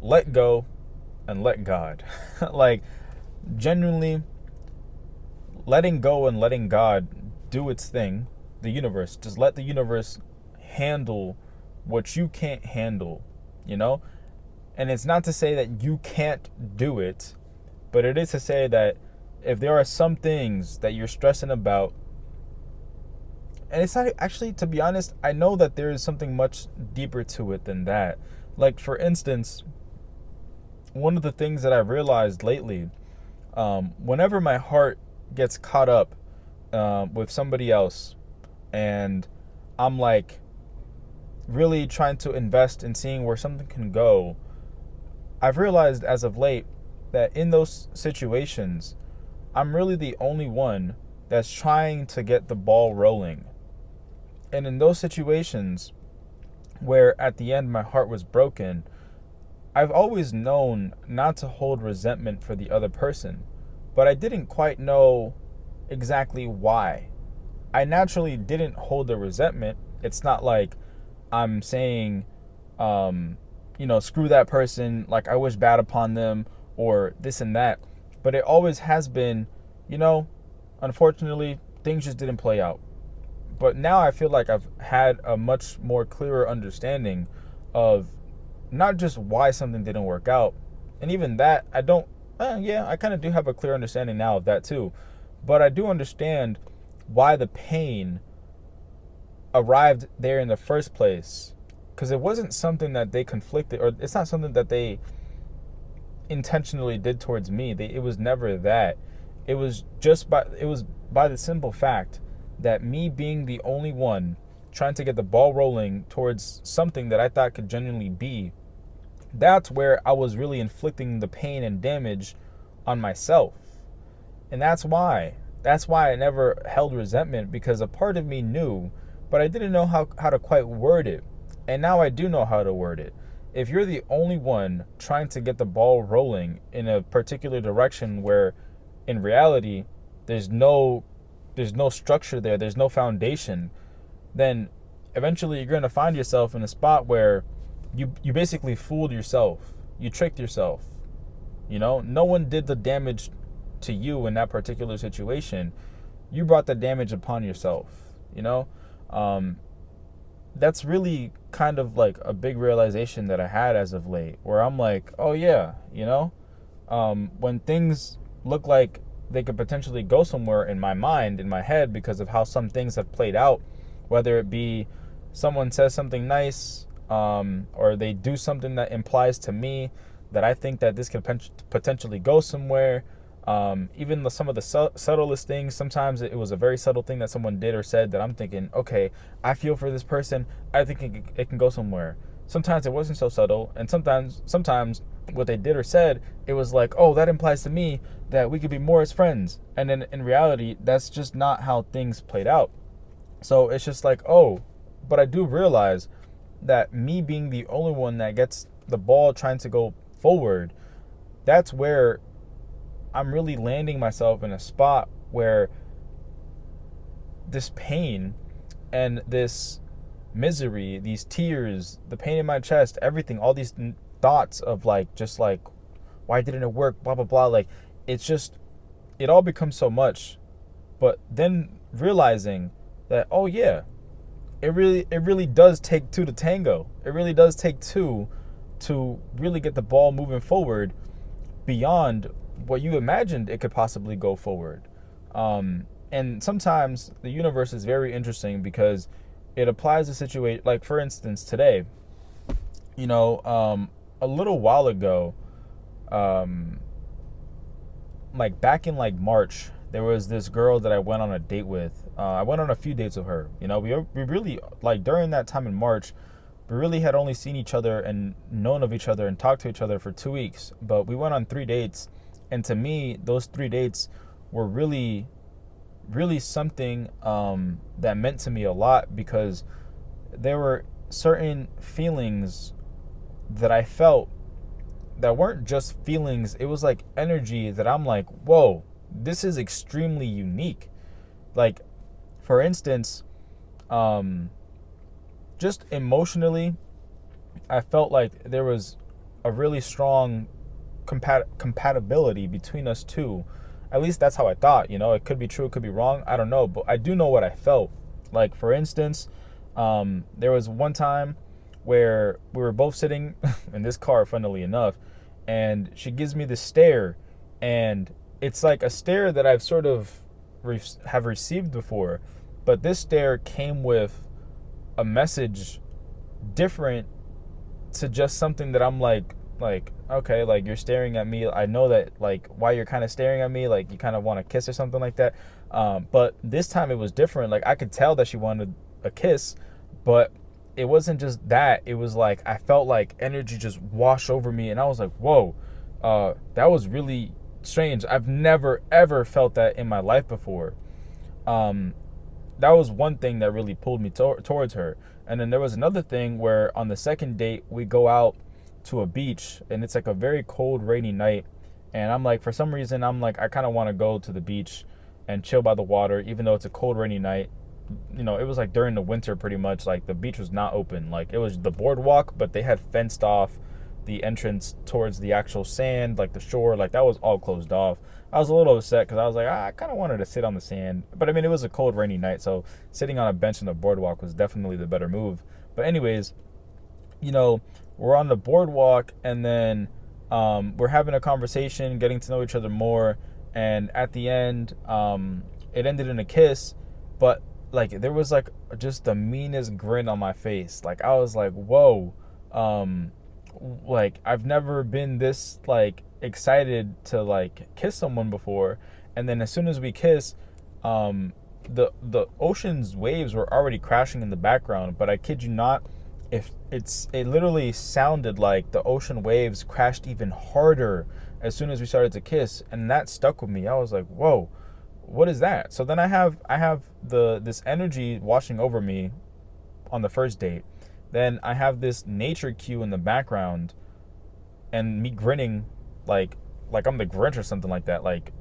let go and let God. Like, genuinely letting go and letting God do its thing, the universe. Just let the universe handle what you can't handle, you know? And it's not to say that you can't do it, but it is to say that if there are some things that you're stressing about, and it's not actually, to be honest, I know that there is something much deeper to it than that. Like, for instance, one of the things that I've realized lately, whenever my heart gets caught up with somebody else, and I'm like really trying to invest in seeing where something can go, I've realized as of late that in those situations, I'm really the only one that's trying to get the ball rolling. And in those situations where at the end my heart was broken, I've always known not to hold resentment for the other person, but I didn't quite know exactly why. I naturally didn't hold the resentment. It's not like I'm saying, screw that person, like I wish bad upon them or this and that. But it always has been, you know, unfortunately, things just didn't play out. But now I feel like I've had a much more clearer understanding of not just why something didn't work out. And even that, I don't, yeah, I kind of do have a clear understanding now of that too. But I do understand why the pain arrived there in the first place. Because it wasn't something that they conflicted, or it's not something that they intentionally did towards me. It was never that. It was by the simple fact that me being the only one trying to get the ball rolling towards something that I thought could genuinely be, that's where I was really inflicting the pain and damage on myself. And that's why I never held resentment, because a part of me knew, but I didn't know how to quite word it. And now I do know how to word it. If you're the only one trying to get the ball rolling in a particular direction where in reality there's no structure there, there's no foundation, then eventually you're going to find yourself in a spot where you basically fooled yourself. You tricked yourself. No one did the damage to you in that particular situation. You brought the damage upon yourself. You know, um, that's really kind of like a big realization that I had as of late, where I'm like, oh yeah, when things look like they could potentially go somewhere in my mind, in my head, because of how some things have played out, whether it be someone says something nice, or they do something that implies to me that I think that this could potentially go somewhere. Even some of the subtlest things, sometimes it was a very subtle thing that someone did or said that I'm thinking, okay, I feel for this person. I think it can go somewhere. Sometimes it wasn't so subtle, and sometimes what they did or said, it was like, oh, that implies to me that we could be more as friends. And then in reality, that's just not how things played out. So it's just like, oh, but I do realize that me being the only one that gets the ball trying to go forward, that's where I'm really landing myself in a spot where this pain and this misery, these tears, the pain in my chest, everything, all these thoughts of like, just like, why didn't it work? Blah, blah, blah. Like, it's just, it all becomes so much. But then realizing that, oh yeah, it really does take two to tango. It really does take two to really get the ball moving forward beyond what you imagined it could possibly go forward. And sometimes the universe is very interesting because it applies a situation. Like, for instance, today, a little while ago, um, like back in like March, there was this girl that I went on a date with. I went on a few dates with her. We really, like, during that time in March, we really had only seen each other and known of each other and talked to each other for 2 weeks. But we went on 3 dates, and to me, those 3 dates were really, really something that meant to me a lot, because there were certain feelings that I felt that weren't just feelings. It was like energy that I'm like, whoa, this is extremely unique. Like, for instance, just emotionally, I felt like there was a really strong compatibility between us two. At least that's how I thought. It could be true, it could be wrong. I don't know, but I do know what I felt. Like, for instance, there was one time where we were both sitting in this car, funnily enough, and she gives me this stare, and it's like a stare that I've sort of have received before, but this stare came with a message different to just something that I'm like, okay, like, you're staring at me. I know that, like, why you're kind of staring at me, like you kind of want a kiss or something like that. But this time it was different. Like, I could tell that she wanted a kiss, but it wasn't just that. It was like I felt like energy just wash over me, and I was like, whoa, that was really strange. I've never ever felt that in my life before. That was one thing that really pulled me towards her. And then there was another thing where on the second date we go out to a beach, and it's like a very cold, rainy night, and I'm like, for some reason, I'm like, I kind of want to go to the beach and chill by the water, even though it's a cold, rainy night. It was like during the winter, pretty much. Like, the beach was not open. Like, it was the boardwalk, but they had fenced off the entrance towards the actual sand, like the shore, like that was all closed off. I was a little upset because I was like, I kind of wanted to sit on the sand, but I mean, it was a cold, rainy night, so sitting on a bench on the boardwalk was definitely the better move. But anyways, we're on the boardwalk, and then we're having a conversation, getting to know each other more, and at the end, it ended in a kiss, but like there was like just the meanest grin on my face. Like, I was like, whoa, like, I've never been this like excited to like kiss someone before. And then as soon as we kiss, the ocean's waves were already crashing in the background, but I kid you not, if it literally sounded like the ocean waves crashed even harder as soon as we started to kiss, and that stuck with me. I was like, whoa, what is that? So then I have this energy washing over me on the first date. Then I have this nature cue in the background, and me grinning like I'm the Grinch or something like that, like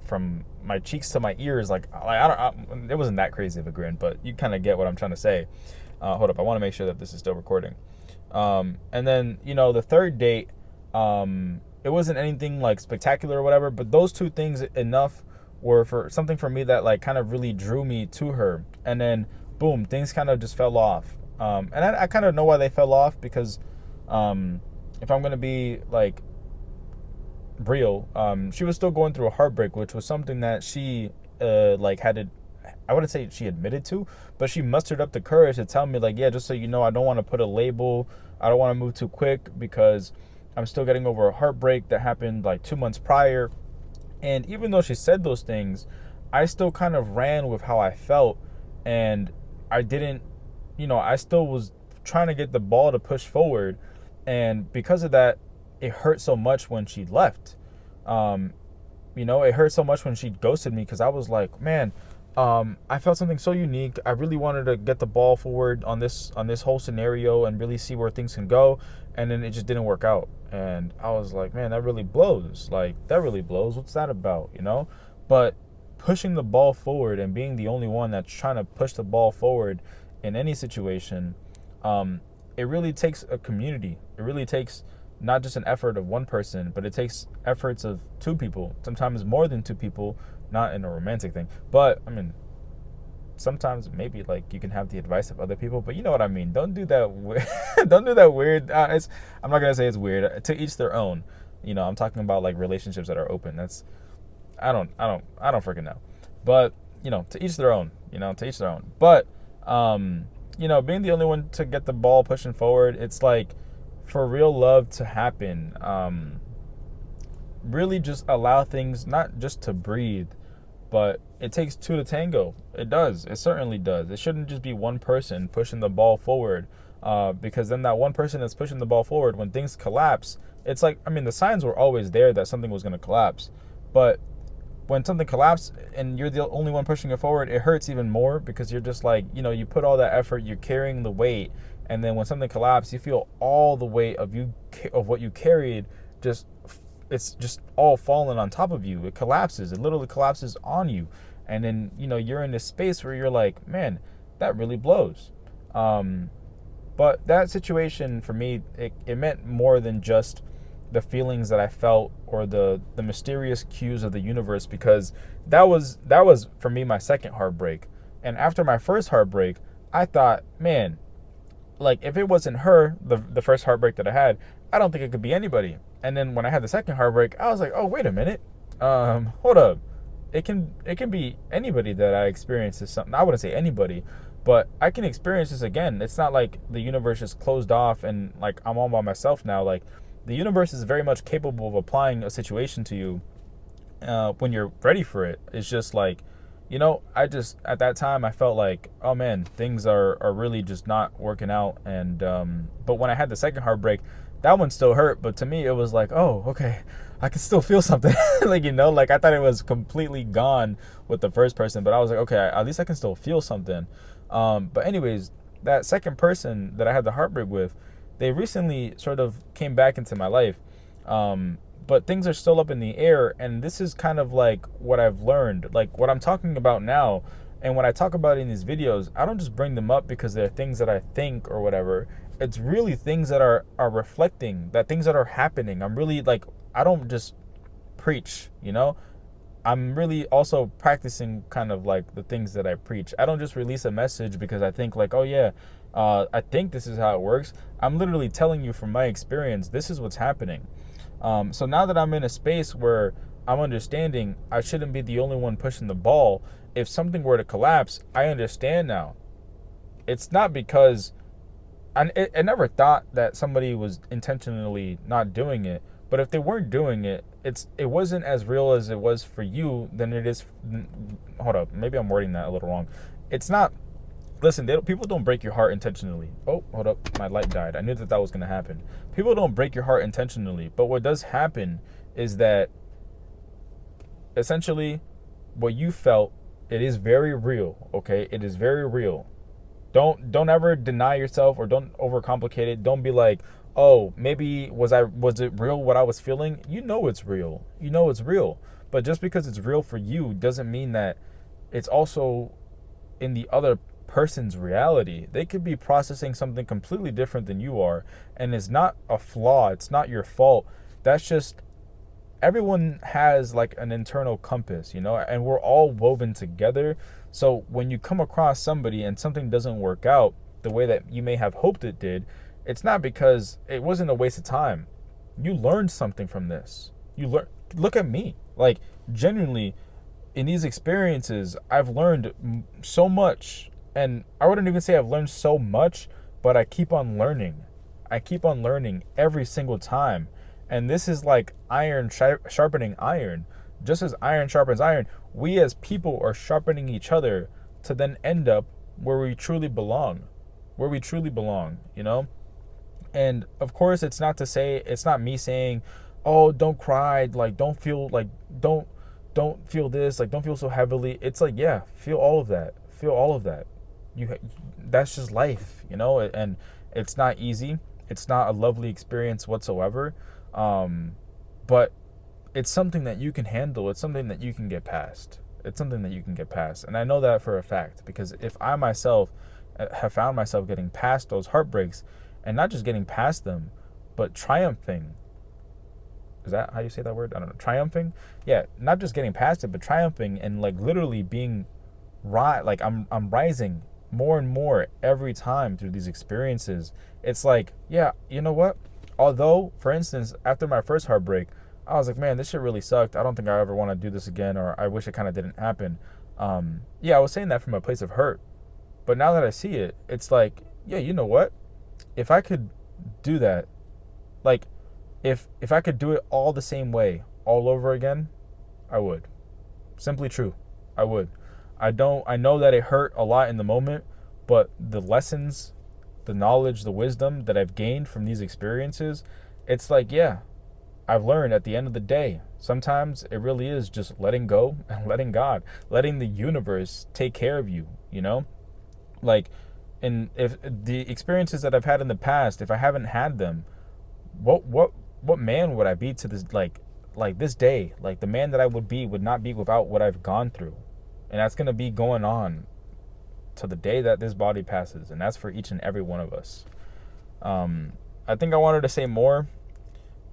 from my cheeks to my ears, it wasn't that crazy of a grin, but you kind of get what I'm trying to say. Hold up, I want to make sure that this is still recording. And then the third date, it wasn't anything like spectacular or whatever, but those two things enough were for something for me that like kind of really drew me to her. And then boom, things kind of just fell off. And I kind of know why they fell off, because if I'm going to be like real, she was still going through a heartbreak, which was something that she I wouldn't say she admitted to, but she mustered up the courage to tell me, like, yeah, just so you know, I don't want to put a label. I don't want to move too quick because I'm still getting over a heartbreak that happened like 2 months prior. And even though she said those things, I still kind of ran with how I felt, and I didn't, I still was trying to get the ball to push forward. And because of that, it hurt so much when she left. It hurt so much when she ghosted me, because I was like, man, I felt something so unique. I really wanted to get the ball forward on this whole scenario and really see where things can go. And then it just didn't work out. And I was like, man, that really blows. Like, that really blows. What's that about, But pushing the ball forward and being the only one that's trying to push the ball forward in any situation, it really takes a community. It really takes not just an effort of one person, but it takes efforts of two people, sometimes more than two people, not in a romantic thing. But I mean, sometimes maybe like you can have the advice of other people, but you know what I mean. Don't do that. Don't do that weird. I'm not gonna say it's weird. To each their own. I'm talking about like relationships that are open. I don't freaking know. But to each their own. To each their own. But being the only one to get the ball pushing forward, it's like, for real love to happen, really just allow things not just to breathe, but it takes two to tango. It does. It certainly does. It shouldn't just be one person pushing the ball forward, because then that one person that's pushing the ball forward, when things collapse, it's like, I mean, the signs were always there that something was going to collapse, but when something collapses and you're the only one pushing it forward, it hurts even more, because you're just like, you put all that effort, you're carrying the weight, and then when something collapses, you feel all the weight of what you carried, it's just all falling on top of you. It collapses. It literally collapses on you. And then, you're in this space where you're like, man, that really blows. But that situation for me, it meant more than just the feelings that I felt or the mysterious cues of the universe, because that was for me my second heartbreak. And after my first heartbreak, I thought, man, like if it wasn't her, the first heartbreak that I had, I don't think it could be anybody. And then when I had the second heartbreak, I was like, oh wait a minute, hold up, it can be anybody that I experience this something. I wouldn't say anybody, but I can experience this again. It's not like the universe is closed off and like I'm all by myself now. Like the universe is very much capable of applying a situation to you when you're ready for it. It's just like, I just at that time I felt like, oh man, things are really just not working out. And but when I had the second heartbreak, that one still hurt, but to me it was like, oh, okay, I can still feel something. Like, like I thought it was completely gone with the first person, but I was like, okay, at least I can still feel something. But anyways, that second person that I had the heartbreak with, they recently sort of came back into my life. But things are still up in the air, and this is kind of like what I've learned, like what I'm talking about now. And when I talk about it in these videos, I don't just bring them up because they're things that I think or whatever. It's really things that are reflecting, that things that are happening. I'm really like, I don't just preach, I'm really also practicing kind of like the things that I preach. I don't just release a message because I think like, oh yeah, I think this is how it works. I'm literally telling you from my experience, this is what's happening. So now that I'm in a space where I'm understanding I shouldn't be the only one pushing the ball. If something were to collapse, I understand now. It's not because I never thought that somebody was intentionally not doing it. But if they weren't doing it, it wasn't as real as it was for you than it is. Hold up, maybe I'm wording that a little wrong. It's not. Listen, people don't break your heart intentionally. Oh, hold up, my light died. I knew that was going to happen. People don't break your heart intentionally, but what does happen is that essentially what you felt, it is very real. Okay, it is very real. Don't ever deny yourself or don't overcomplicate it. Don't be like, oh, maybe was it real what I was feeling? It's real. It's real. But just because it's real for you doesn't mean that it's also in the other person's reality. They could be processing something completely different than you are, and it's not a flaw. It's not your fault. That's just everyone has like an internal compass, and we're all woven together. So when you come across somebody and something doesn't work out the way that you may have hoped it did, it's not because it wasn't a waste of time. You learned something from this. Look at me. Like, genuinely, in these experiences, I've learned so much. And I wouldn't even say I've learned so much, but I keep on learning. I keep on learning every single time. And this is like iron sharpening iron. Just as iron sharpens iron, we as people are sharpening each other to then end up where we truly belong. Where we truly belong, And of course, it's not me saying, oh, don't cry, like don't feel this, like don't feel so heavily. It's like, yeah, feel all of that. Feel all of that. That's just life, and it's not easy. It's not a lovely experience whatsoever. But it's something that you can handle. It's something that you can get past. And I know that for a fact, because if I myself have found myself getting past those heartbreaks, and not just getting past them, but triumphing. Is that how you say that word? I don't know. Triumphing? Yeah, not just getting past it, but triumphing and like literally being like I'm rising more and more every time through these experiences. It's like, yeah, you know what? Although, for instance, after my first heartbreak, I was like, man, this shit really sucked. I don't think I ever want to do this again, or I wish it kind of didn't happen. Yeah, I was saying that from a place of hurt. But now that I see it, it's like, yeah, you know what? If I could do that, like, if I could do it all the same way, all over again, I would. Simply true. I would. I know that it hurt a lot in the moment, but the lessons, the knowledge, the wisdom that I've gained from these experiences, it's like, yeah, I've learned at the end of the day, sometimes it really is just letting go and letting God, letting the universe take care of you, Like, and if the experiences that I've had in the past, if I haven't had them, what man would I be to this, like this day? Like, the man that I would not be without what I've gone through. And that's going to be going on to the day that this body passes. And that's for each and every one of us. I think I wanted to say more,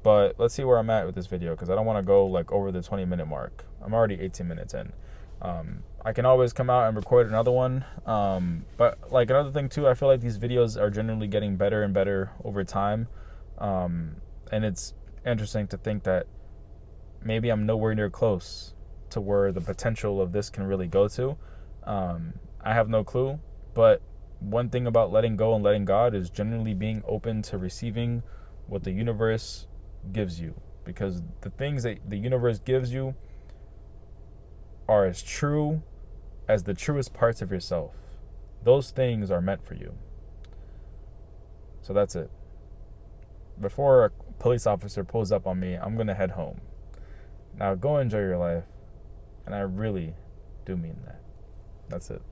but let's see where I'm at with this video, because I don't want to go like over the 20-minute mark. I'm already 18 minutes in. I can always come out and record another one. But like another thing too, I feel like these videos are generally getting better and better over time. And it's interesting to think that maybe I'm nowhere near close to where the potential of this can really go to. I have no clue, but one thing about letting go and letting God is generally being open to receiving what the universe gives you, because the things that the universe gives you are as true as the truest parts of yourself. Those things are meant for you. So that's it. Before a police officer pulls up on me, I'm gonna head home. Now go enjoy your life, and I really do mean that. That's it.